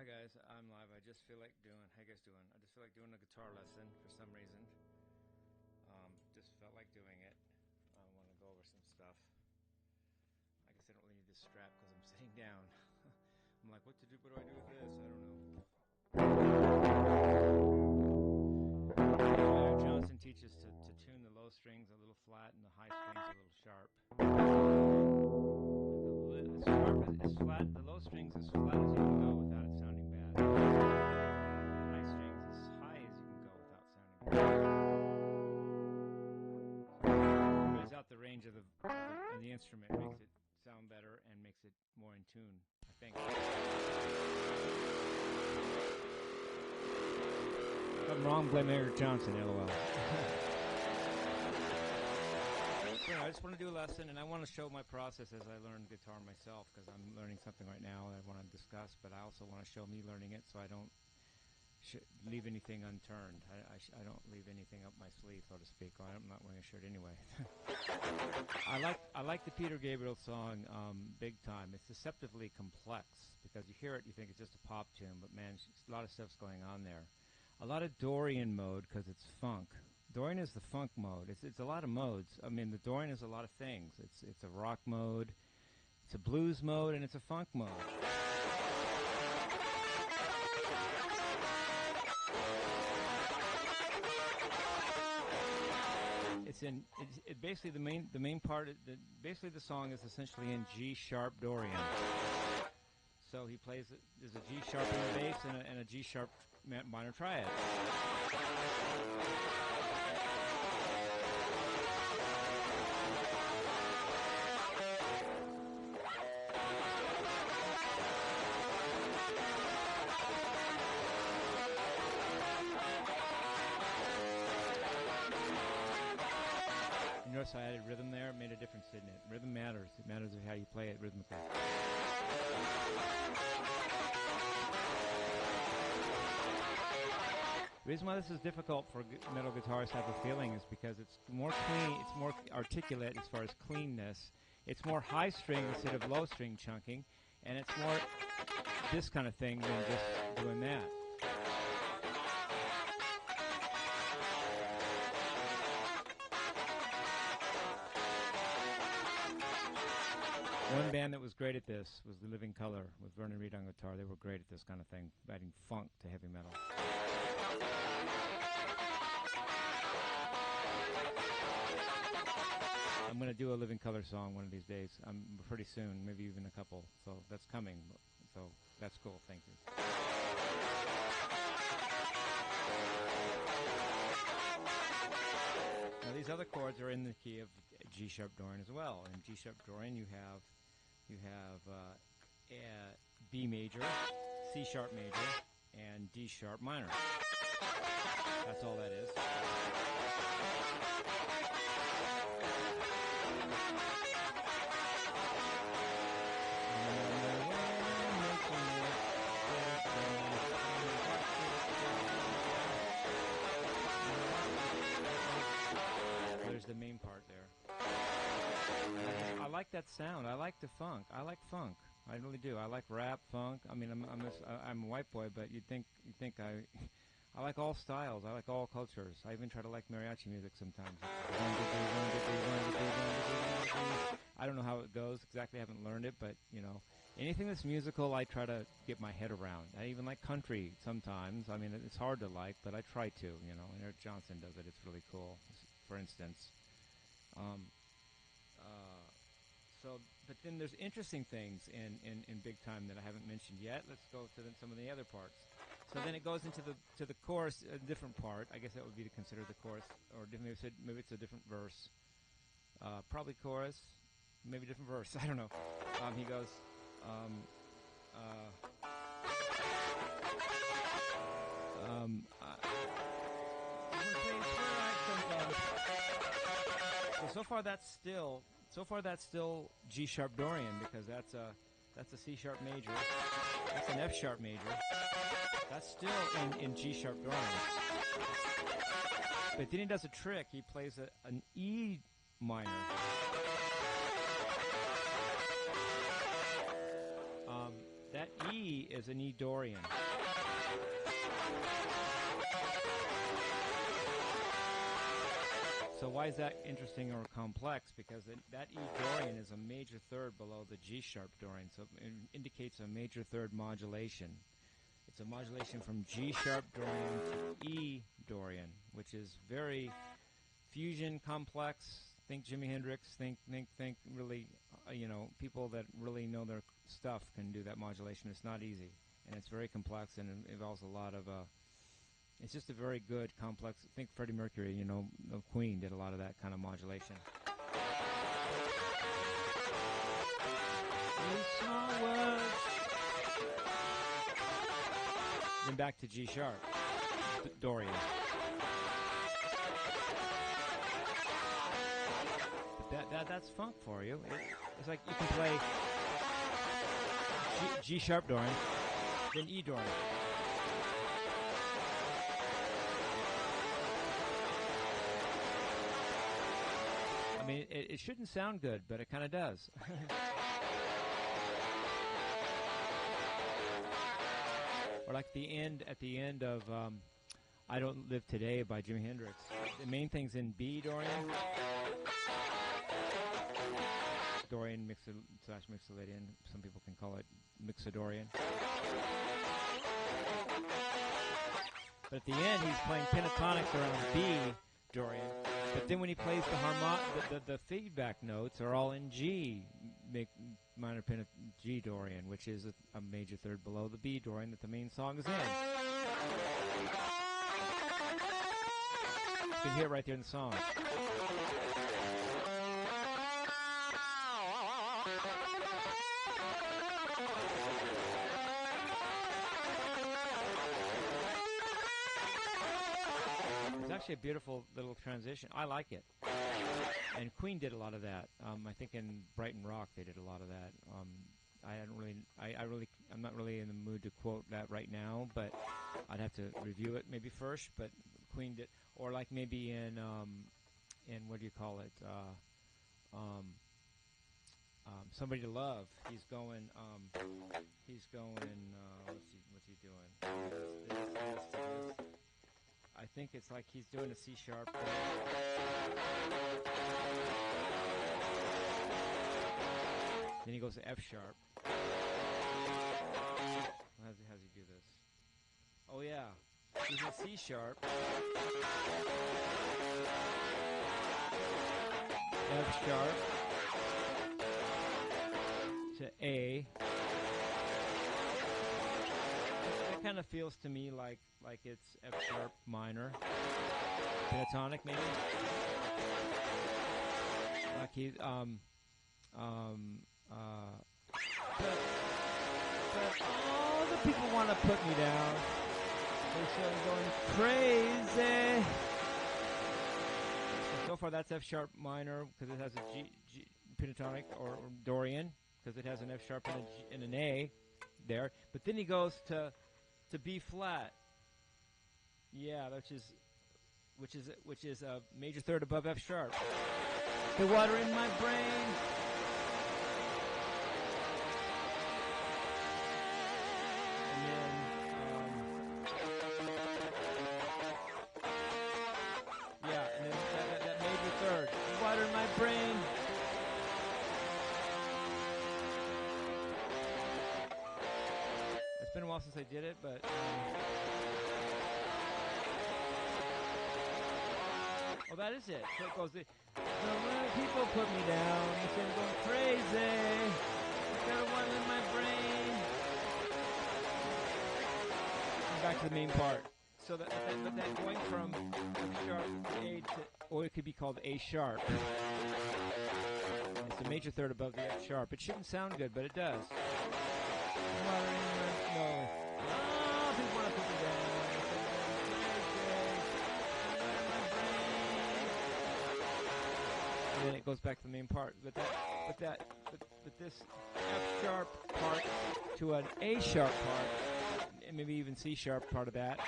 guys, I'm live. I just feel like doing. How you guys doing? I just feel like doing a guitar lesson for some reason. Just felt like doing it. I want to go over some stuff. I guess I don't really need this strap because I'm sitting down. I'm like, what to do? What do I do with this? I don't know. Johnson teaches to tune the low strings a little flat and the high strings a little sharp. The sharp is flat. The low strings as flat as you can go without it sounding bad. The high strings as high as you can go without sounding bad. Brings out the range of the instrument, makes it sound better and makes it more in tune, I think. If I'm wrong, blame Eric Johnson, LOL. I just want to do a lesson, and I want to show my process as I learn guitar myself, because I'm learning something right now that I want to discuss, but I also want to show me learning it so I don't leave anything unturned. I don't leave anything up my sleeve, so to speak. I'm not wearing a shirt anyway. I like the Peter Gabriel song, Big Time. It's deceptively complex, because you hear it, you think it's just a pop tune, but man, a lot of stuff's going on there. A lot of Dorian mode, because it's funk. Dorian is the funk mode. It's a lot of modes. I mean, the Dorian is a lot of things. It's a rock mode, it's a blues mode, and it's a funk mode. It basically the main part. Basically, the song is essentially in G sharp Dorian. So he plays. There's a G sharp in the bass and a G sharp minor triad. Notice I added rhythm there. It made a difference, didn't it? Rhythm matters. It matters how you play it rhythmically. The reason why this is difficult for metal guitarists to have a feeling is because it's more clean, it's more articulate as far as cleanness. It's more high string instead of low string chunking, and it's more this kind of thing than just doing that. One band that was great at this was The Living Colour with Vernon Reid on guitar. They were great at this kind of thing, adding funk to heavy metal. I'm going to do a Living Colour song one of these days. Pretty soon, maybe even a couple. So that's coming. So that's cool. Thank you. Now these other chords are in the key of G sharp Dorian as well. In G sharp Dorian, you have B major, C sharp major, and D sharp minor. That's all that is. There's the main part there. I like that sound. I like the funk. I like funk. I really do. I like rap, funk. I mean, I'm a white boy, but you think I like all styles. I like all cultures. I even try to like mariachi music sometimes. I don't know how it goes exactly. I haven't learned it, but you know, anything that's musical, I try to get my head around. I even like country sometimes. I mean, it's hard to like, but I try to. You know, and Eric Johnson does it. It's really cool. For instance. But then there's interesting things in Big Time that I haven't mentioned yet. Let's go to some of the other parts. So then it goes into the chorus, a different part. I guess that would be to consider the chorus, or maybe it's a different verse. Probably chorus, maybe different verse. I don't know. He goes. So far that's still G sharp Dorian, because that's a C sharp major. That's an F sharp major. That's still in G sharp Dorian. But then he does a trick. He plays an E minor. That E is an E Dorian. So why is that interesting or complex? Because that E Dorian is a major third below the G sharp Dorian, so it indicates a major third modulation. It's a modulation from G sharp Dorian to E Dorian, which is very fusion complex. Think Jimi Hendrix. Think really, people that really know their stuff can do that modulation. It's not easy, and it's very complex, and it involves a lot of. It's just a very good complex. Think Freddie Mercury. Queen did a lot of that kind of modulation. Then back to G sharp, Dorian. But that's funk for you. It's like you can play G sharp Dorian, then E Dorian. I mean, it shouldn't sound good, but it kind of does. Or like at the end of I Don't Live Today by Jimi Hendrix. The main thing's in B Dorian. Dorian Mixolydian. Some people can call it Mixodorian. But at the end, he's playing pentatonics around B Dorian. But then when he plays the feedback notes are all in G, minor G Dorian, which is a major third below the B Dorian that the main song is in. You can hear it right there in the song. It's actually a beautiful little transition. I like it. And Queen did a lot of that. I think in Brighton Rock they did a lot of that. I'm not really in the mood to quote that right now, but I'd have to review it maybe first. But Queen did, or like maybe in what do you call it? Somebody to Love. He's going. What's he doing? This. I think it's like he's doing a C sharp. Then he goes to F sharp. How does he do this? Oh yeah, he's in C sharp. F sharp to A. It kind of feels to me like it's F sharp minor, pentatonic maybe. Like he but all the people want to put me down. They say I'm going crazy. So far that's F sharp minor because it has a G pentatonic or Dorian because it has an F sharp and an A there. But then he goes to B flat. Yeah, which is a major third above F sharp. The water in my brain. And then that major third. The water in my brain. It's been a while since I did it, but. Oh, that is it. So it goes. So many people put me down. They say I'm going crazy. I got one in my brain. And back to the main part. So that going from F sharp A to, or it could be called A sharp. It's a major third above the F sharp. It shouldn't sound good, but it does. No. Oh, people want to put me down. And then it goes back to the main part. But this F sharp part to an A sharp part, and maybe even C sharp part of that.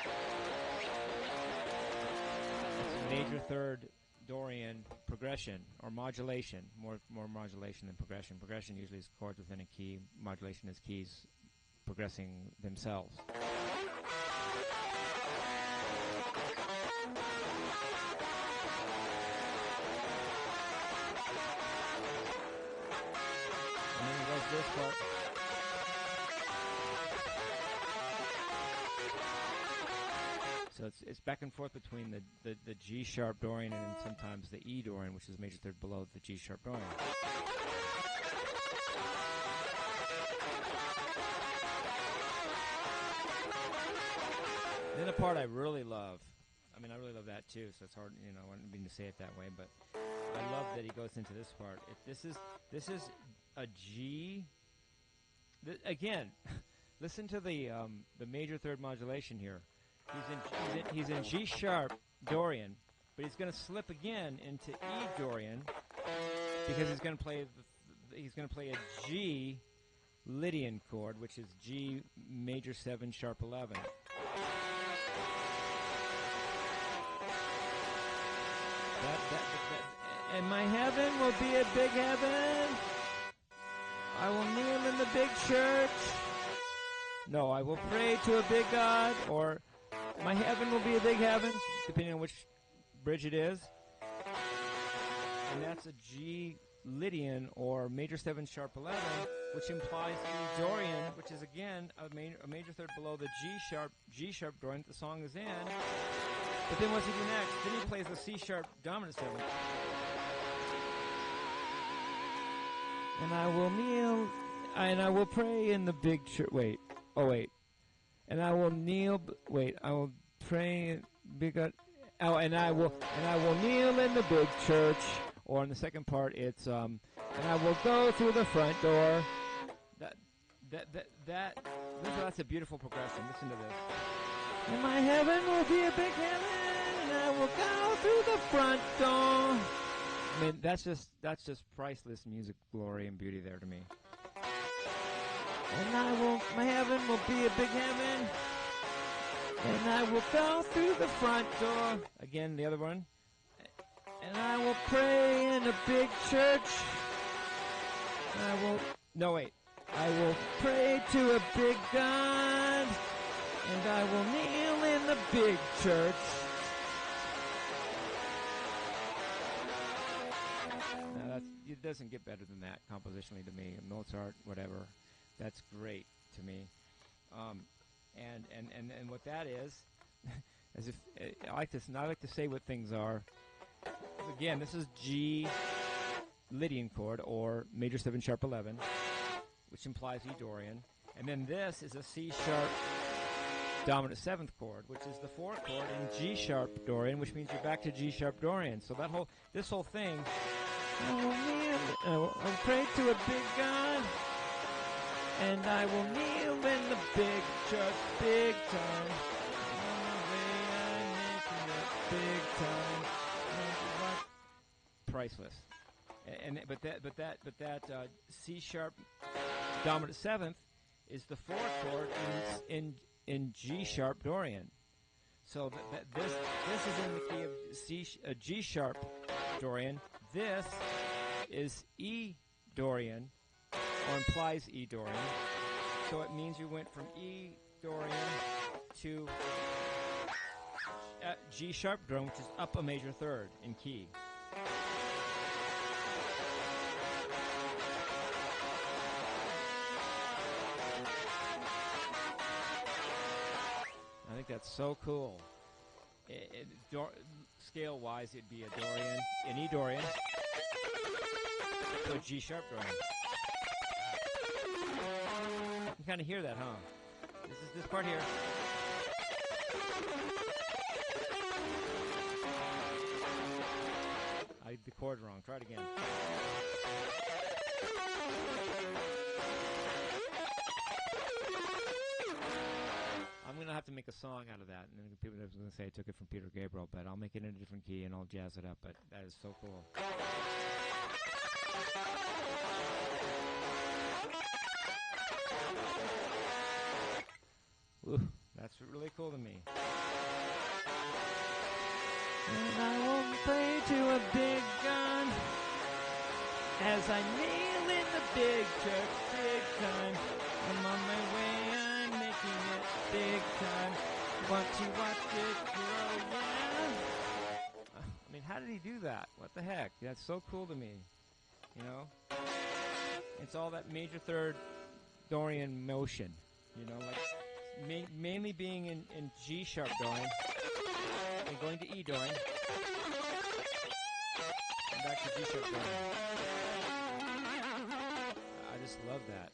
It's major third Dorian progression or modulation. More modulation than progression. Progression usually is chords within a key. Modulation is keys progressing themselves. And then goes this part. So it's back and forth between the G sharp Dorian and sometimes the E Dorian, which is major third below the G sharp Dorian. Then the part I really love, I mean, I really love that too, so it's hard, you know, I didn't mean to say it that way, but I love that he goes into this part. This is a G. Again, listen to the major third modulation here. He's in G sharp Dorian, but he's going to slip again into E Dorian because he's going to play a G Lydian chord, which is G major 7 sharp 11. And my heaven will be a big heaven. I will kneel in the big church. No, I will pray to a big God, or my heaven will be a big heaven, depending on which bridge it is. And that's a G Lydian, or major 7 sharp 11, which implies E Dorian, which is again a major third below the G sharp Dorian that the song is in. But then what's he do next? Then he plays the C sharp dominant 7. And I will kneel, and I will pray in the big church. Wait. And I will kneel. I will pray. And I will kneel in the big church. Or in the second part, it's and I will go through the front door. That's a beautiful progression. Listen to this. And my heaven will be a big heaven, and I will go through the front door. I mean, that's just priceless music glory and beauty there to me. And my heaven will be a big heaven, and I will go through the front door. Again, the other one. And I will pray in a big church. I will pray to a big God, and I will kneel in the big church. It doesn't get better than that compositionally to me. Mozart, whatever, that's great to me. And what that is, as if I like to say what things are. Again, this is G Lydian chord, or major 7 sharp 11, which implies E Dorian, and then this is a C sharp dominant 7th chord, which is the 4th chord in G sharp Dorian, which means you're back to G sharp Dorian. So this whole thing. I will pray to a big God, and I will kneel in the big church, big time. On the way I'm making it big time. Priceless. But that C sharp dominant 7th is the 4th chord in G sharp Dorian. So this is in the key of G sharp Dorian. This is E Dorian, or implies E Dorian. So it means you went from E Dorian to G sharp Dorian, which is up a major third in key. I think that's so cool. Scale-wise, it'd be a Dorian, an E Dorian, to a G sharp Dorian. You kind of hear that, huh? This part here. I did the chord wrong. Try it again. I'm going to have to make a song out of that. And then people are going to say I took it from Peter Gabriel, but I'll make it in a different key and I'll jazz it up. But that is so cool. Ooh, that's really cool to me. And I will pray to a big God as I kneel in the big church, big time. I'm on my way out. that? What the heck? That's so cool to me. You know? It's all that major third Dorian motion. You know, like mainly being in G sharp Dorian and going to E Dorian. And back to G sharp Dorian. I just love that.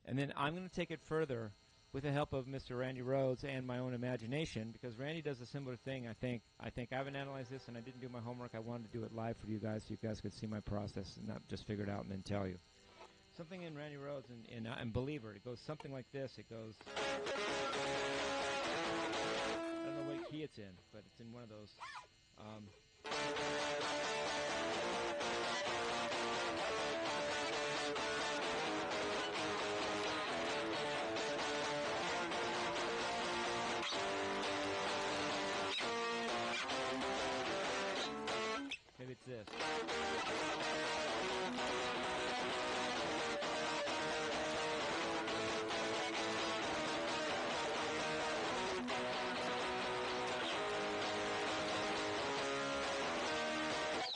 And then I'm going to take it further with the help of Mr. Randy Rhodes and my own imagination, because Randy does a similar thing. I think I haven't analyzed this, and I didn't do my homework. I wanted to do it live for you guys so you guys could see my process and not just figure it out and then tell you. Something in Randy Rhodes and Believer, it goes something like this. It goes, I don't know what key it's in, but it's in one of those. Maybe it's this.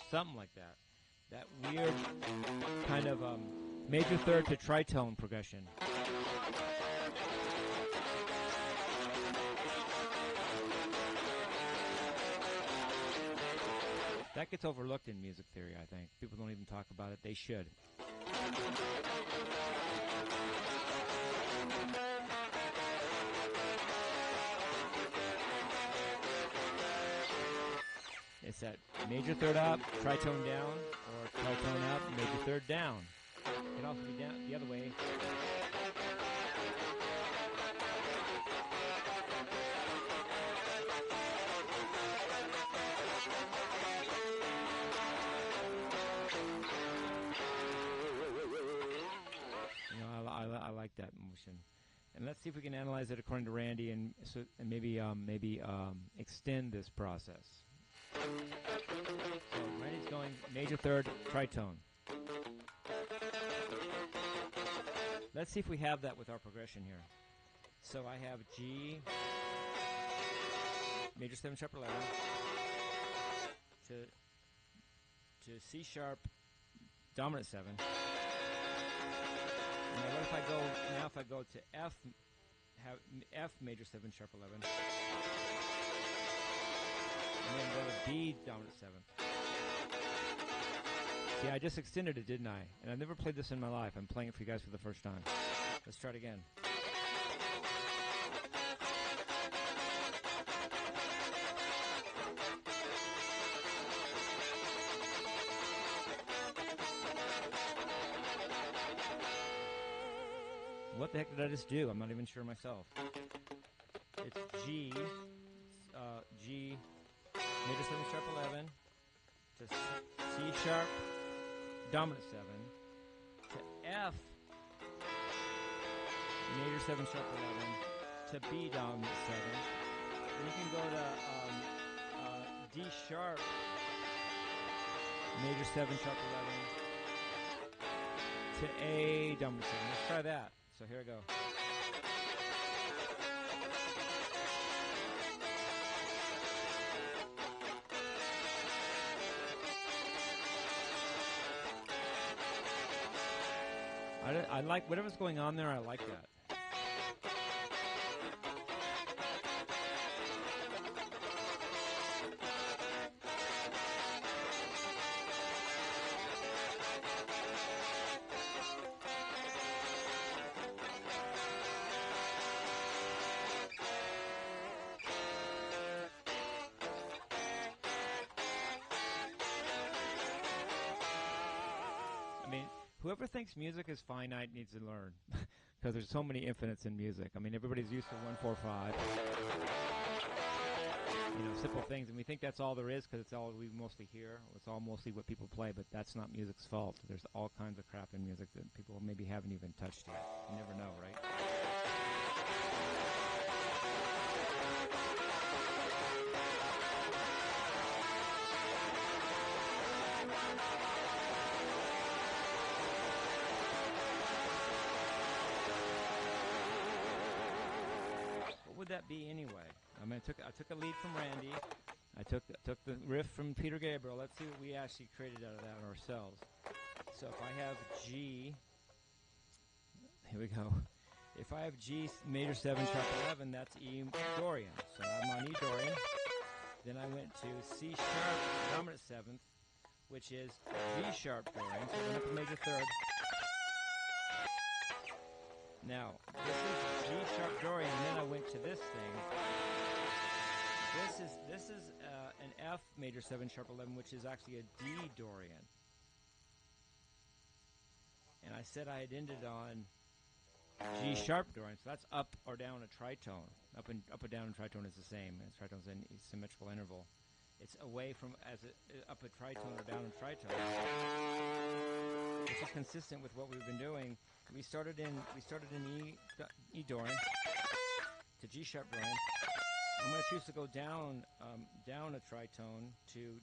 Something like that. That weird kind of major third to tritone progression. That gets overlooked in music theory, I think. People don't even talk about it. They should. It's that major third up, tritone down, or tritone up, major third down. It can also be down the other way. I like that motion, and let's see if we can analyze it according to Randy, and maybe extend this process. So Randy's going major third tritone. Let's see if we have that with our progression here. So I have G, major 7 sharp 11 to C sharp dominant 7. Now what if I go, if I go to F, have F major 7 sharp 11, and then go to B dominant 7. See, I just extended it, didn't I? And I've never played this in my life. I'm playing it for you guys for the first time. Let's try it again. What the heck did I just do? I'm not even sure myself. It's G, G, major 7 sharp 11, to C sharp, dominant 7, to F, major 7 sharp 11, to B dominant 7. Then you can go to D sharp, major 7 sharp 11, to A dominant 7. Let's try that. So here I go. I like whatever's going on there. I like that. Whoever thinks music is finite needs to learn, because there's so many infinites in music. I mean, everybody's used to 1, 4, 5. You know, simple things, and we think that's all there is because it's all we mostly hear. It's all mostly what people play, but that's not music's fault. There's all kinds of crap in music that people maybe haven't even touched yet. You never know, right? Would that be anyway? I mean, I took a lead from Randy, I took the riff from Peter Gabriel. Let's see what we actually created out of that ourselves. So if I have G, here we go. If I have G major 7 sharp 11, that's E Dorian. So I'm on E Dorian. Then I went to C sharp dominant 7th, which is G sharp Dorian. So I went up a major 3rd. Now, this is G sharp Dorian, and then I went to this thing. This is an F major 7 sharp 11, which is actually a D Dorian. And I said I had ended on G sharp Dorian, so that's up or down a tritone. Up and down a tritone is the same. Tritone's in a symmetrical interval. It's away from up a tritone or down a tritone. This is consistent with what we've been doing. We started in E Dorian to G sharp Dorian. I'm going to choose to go down a tritone to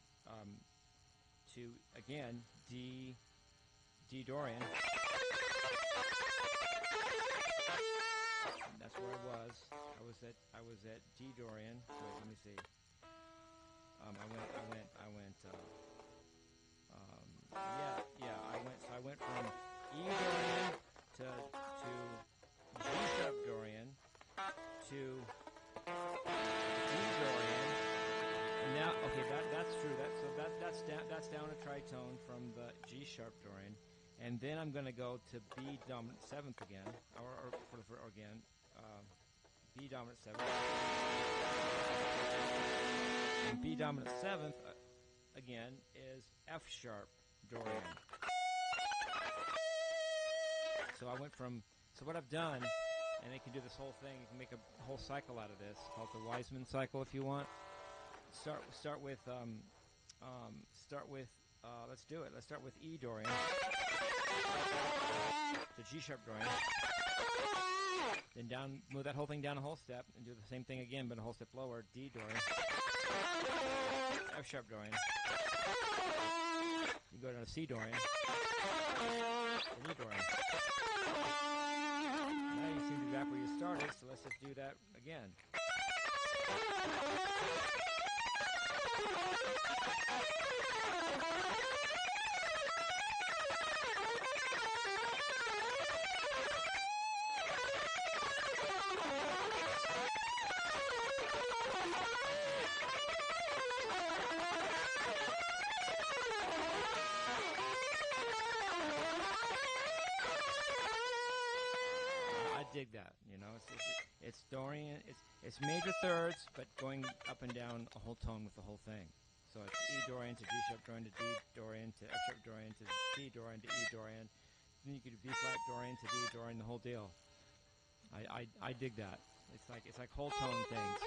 again D Dorian. That's where I was. I was at D Dorian. So let me see. I went from E Dorian to G sharp Dorian to D Dorian. And now, okay, that's true. That's down a tritone from the G sharp Dorian. And then I'm going to go to B dominant 7th again, B dominant 7th. And B dominant 7th, again, is F sharp Dorian. So I went from, so what I've done, and you can do this whole thing, you can make a whole cycle out of this, called the Wiseman cycle if you want. Start with, let's do it. Let's start with E Dorian. To G sharp Dorian. Then move that whole thing down a whole step and do the same thing again, but a whole step lower. D Dorian. F sharp Dorian. You go down to C Dorian. And E Dorian. Now you seem to be back where you started, so let's just do that again. Dig that, it's Dorian, it's major thirds, but going up and down a whole tone with the whole thing. So it's E Dorian to G sharp Dorian to D Dorian to F sharp Dorian to C Dorian to E Dorian. Then you could do B flat Dorian to D Dorian, the whole deal. I dig that. It's like whole tone things.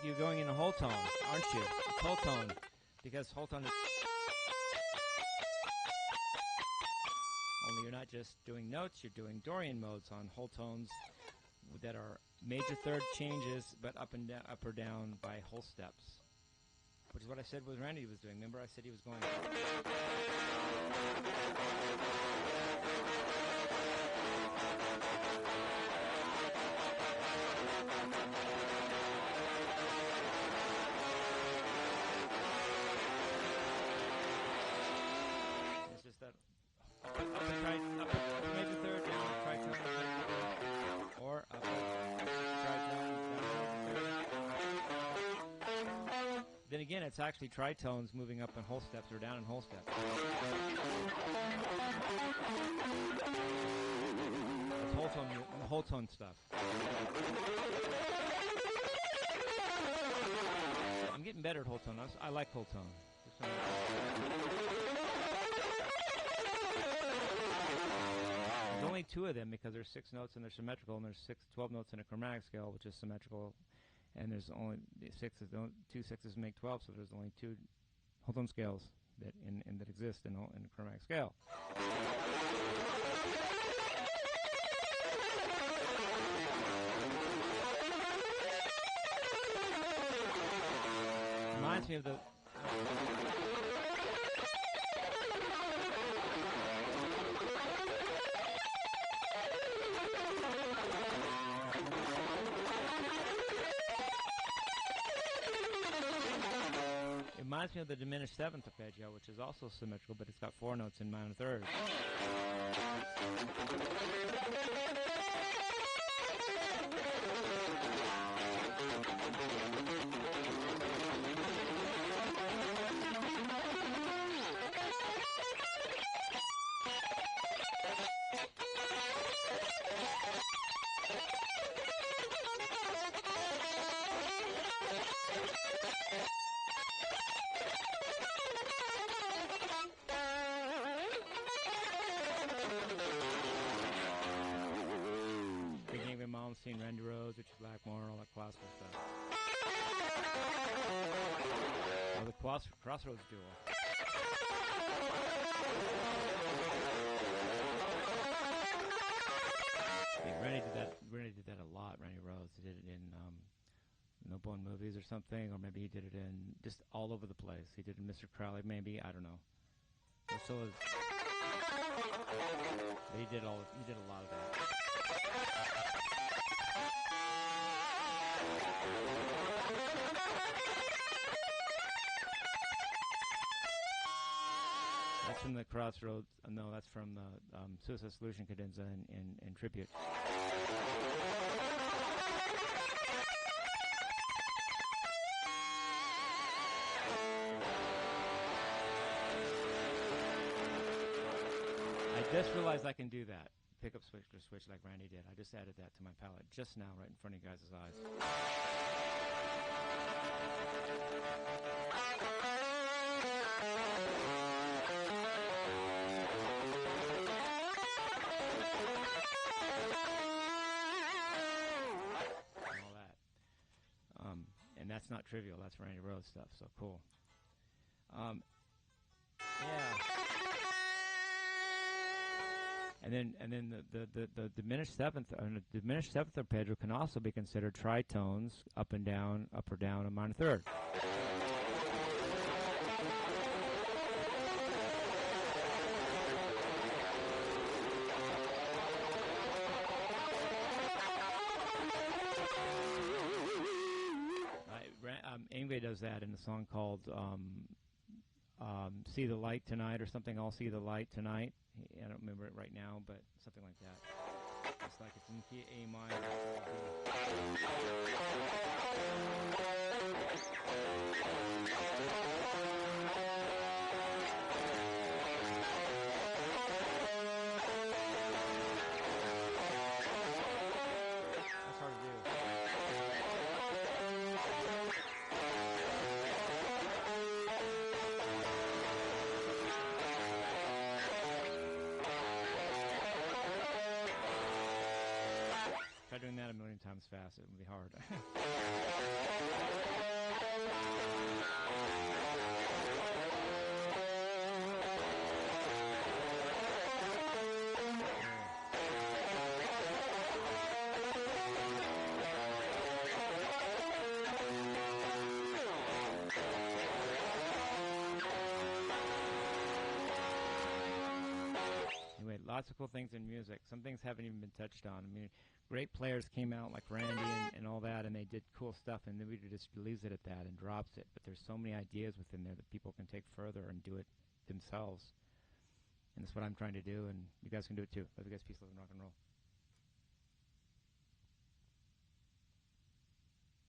You're going in a whole tone, aren't you? It's whole tone, because whole tone is. Only you're not just doing notes, you're doing Dorian modes on whole tones that are major third changes, but up or down by whole steps. Which is what I said was Randy was doing. Remember I said he was going It's just that up a major third, down a tritone, or up a tritone, down a major third. Then again, it's actually tritones moving up in whole steps or down in whole steps. It's whole tone stuff. I'm getting better at whole tone. I like whole tone. There's only 2 of them because there's 6 notes and they're symmetrical, and there's 12 notes in a chromatic scale, which is symmetrical, and there's only 2 sixes make 12, so there's only 2 whole tone scales that exist in a chromatic scale. Reminds me of the. me of the diminished seventh arpeggio, which is also symmetrical, but it's got 4 notes in minor third. Seen Randy Rhoads, Richard Blackmore, all that classical stuff. Oh, the Crossroads duo. Yeah, Randy did that a lot. Randy Rhoads, he did it in No Bone Movies or something, or maybe he did it in just all over the place. He did it in Mr. Crowley, maybe, I don't know. So he did a lot of that. That's from the Crossroads. No, that's from the Suicide Solution cadenza in Tribute. I just realized I can do that. Pick up switch or switch like Randy did. I just added that to my palette just now, right in front of you guys' eyes. And all that. And that's not trivial. That's Randy Rhoads stuff. So cool. Yeah. And then the diminished seventh arpeggio can also be considered tritones, up and down, up or down, and minor third. Ingve does that in a song called See the Light Tonight or something. I'll see the light tonight. I don't remember it right now, but something like that. It's like it's in key A minor. That's hard to do. Try doing that a million times fast. It would be hard. Anyway, lots of cool things in music. Some things haven't even been touched on. I mean, great players came out like Randy and all that, and they did cool stuff, and then we just leaves it at that and drops it. But there's so many ideas within there that people can take further and do it themselves. And that's what I'm trying to do, and you guys can do it too. Love you guys. Peace, love, and rock and roll.